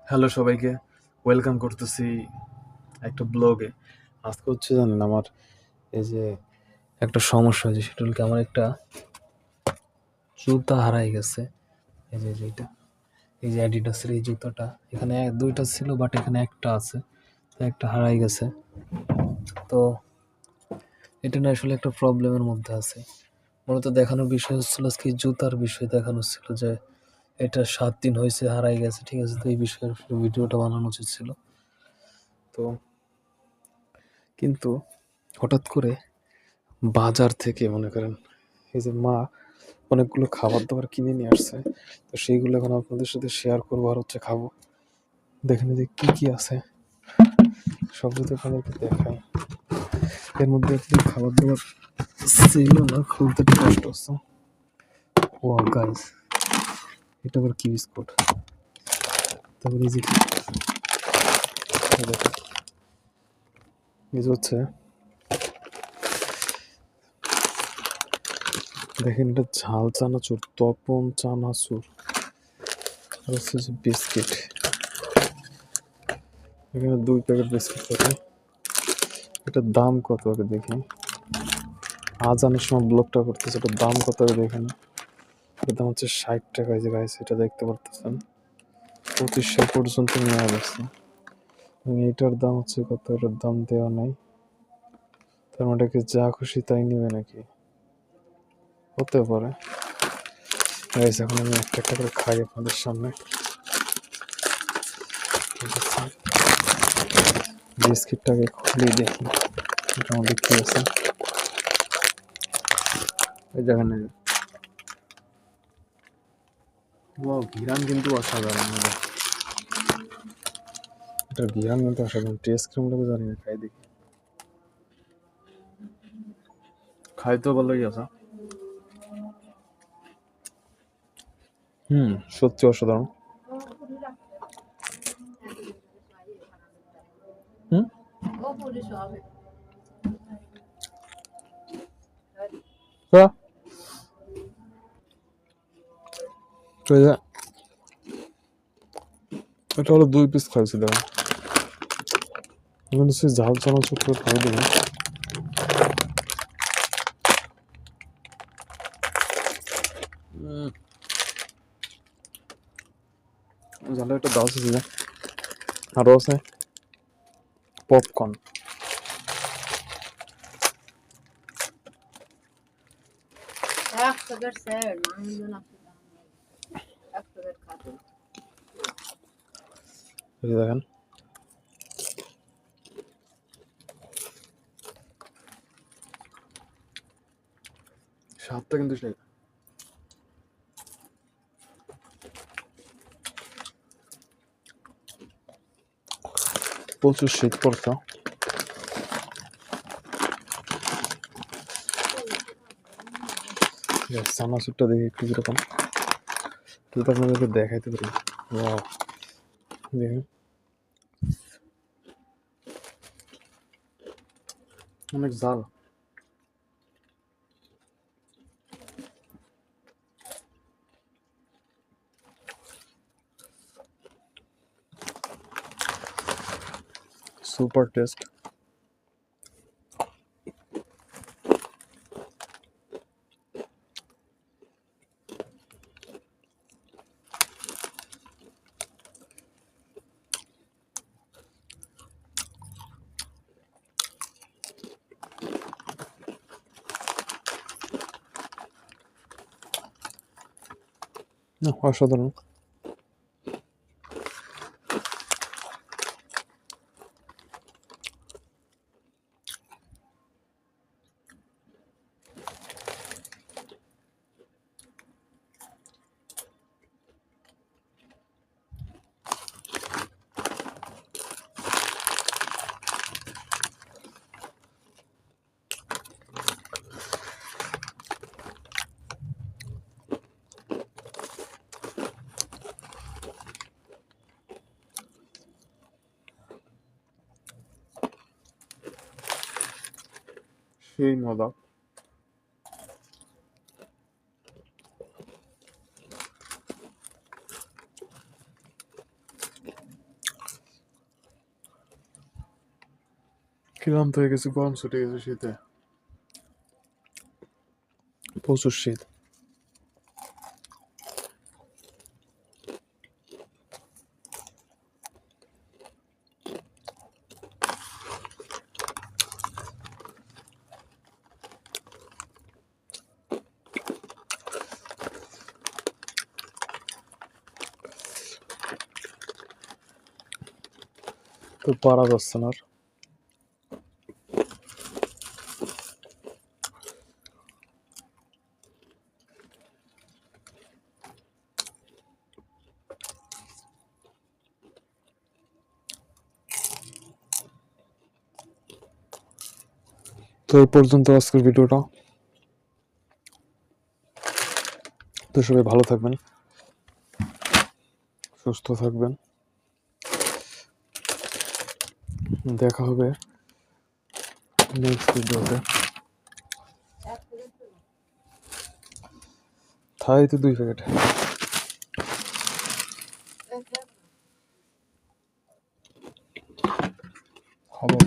Hello সবাইকে, welcome করতেছি একটা ব্লগে। আজকে হচ্ছে জানেন আমার এই যে একটা সমস্যা হয়েছে, সেটা হল কি আমার একটা জুতা হারাই গেছে। এইটা এই যে অ্যাডিডাসের এই জুতাটা, এখানে দুইটা ছিল বাট এখানে একটা আছে, তো একটা হারাই গেছে। তো এটা না আসলে একটা প্রবলেমের মধ্যে আছে। মূলত দেখানোর বিষয় হচ্ছিল আজকে জুতার বিষয় দেখানো ছিল যে এটা 7 দিন হয়েছে হারাই গেছে, ঠিক আছে। তো এই বিষয়ে ভিডিওটা বানানো উচিত ছিল। তো কিন্তু হঠাৎ করে বাজার থেকে মনে করেন এই যে মা অনেকগুলো খাবার দাবার কিনে নিয়ে আসছে, তো সেইগুলো এখন আপনাদের সাথে শেয়ার করবো আর হচ্ছে খাবো। দেখেন যে কি কি আছে সব যদি আপনাদেরকে দেখাই। এর মধ্যে একটু খাবার দাবার ছিল না, খুলতে একটু কষ্ট হচ্ছে। ও গাইস, এটা আবার কি বিস্কুট? তারপরে এই যে দেখেন, এই যে হচ্ছে দেখেন এটা ঝাল চানাচুর, তপন চানাচুর, আর হচ্ছে যে বিস্কিট। এখানে 2 প্যাকেট বিস্কিট পাবে। এটার দাম কত আগে দেখি। আজানের সময় ব্লগটা করতেছে, এটার দাম কত আগে দেখেন। এটার দাম হচ্ছে 60 টাকা। এই যে গাইস, এটা দেখতে পারতেছেন 2500 পর্যন্ত নেওয়া গেছে। এটার দাম হচ্ছে কত, এটার দাম দেওয়া নাই। তার মানে কি যা খুশি তাই নিবে নাকি? হতে পারে। গাইস এখন আমি একটা একটা করে খাই আপনাদের সামনে। বিস্কিটটাকে খুলে দেখি এটার মধ্যে কি আছে। এই দেখেন, ঘিরান কিন্তু অসাধারণ। এটার ঘিরান কিন্তু অসাধারণ, টেস্ট কেমন লাগে জানি না, খাই দেখি। খাই তো ভালোই আছে। সত্যি অসাধারণ। হুম হ্যাঁ, তো এটা হলো 2 পিস খাইছি। দেখেন এখানে সে ঝাল চানাচুর করে খাই দেবেন। ঝালে একটা দাও আছে, আরও আছে পপকর্ন। দেখেন স্বাদটা কিন্তু সেই। প্রচুর শীত পড়ছে। চানাচুরটা দেখি একটু কিরকম, তো আপনাদেরকে দেখাইতে পারি। দেখেন অনেক জাল। Super test. অসাধারণ। সেই মজা। ক্লান্ত হয়ে গেছে, গরম ছুটে গেছে শীতে, প্রচুর শীত। তো পারা যাচ্ছে না আর। তো এই পর্যন্ত আজকের ভিডিওটা। তো সবাই ভালো থাকবেন, সুস্থ থাকবেন, দেখা হবে নেক্সট ভিডিওতে। থাই তো 2 প্যাকেট খাবো।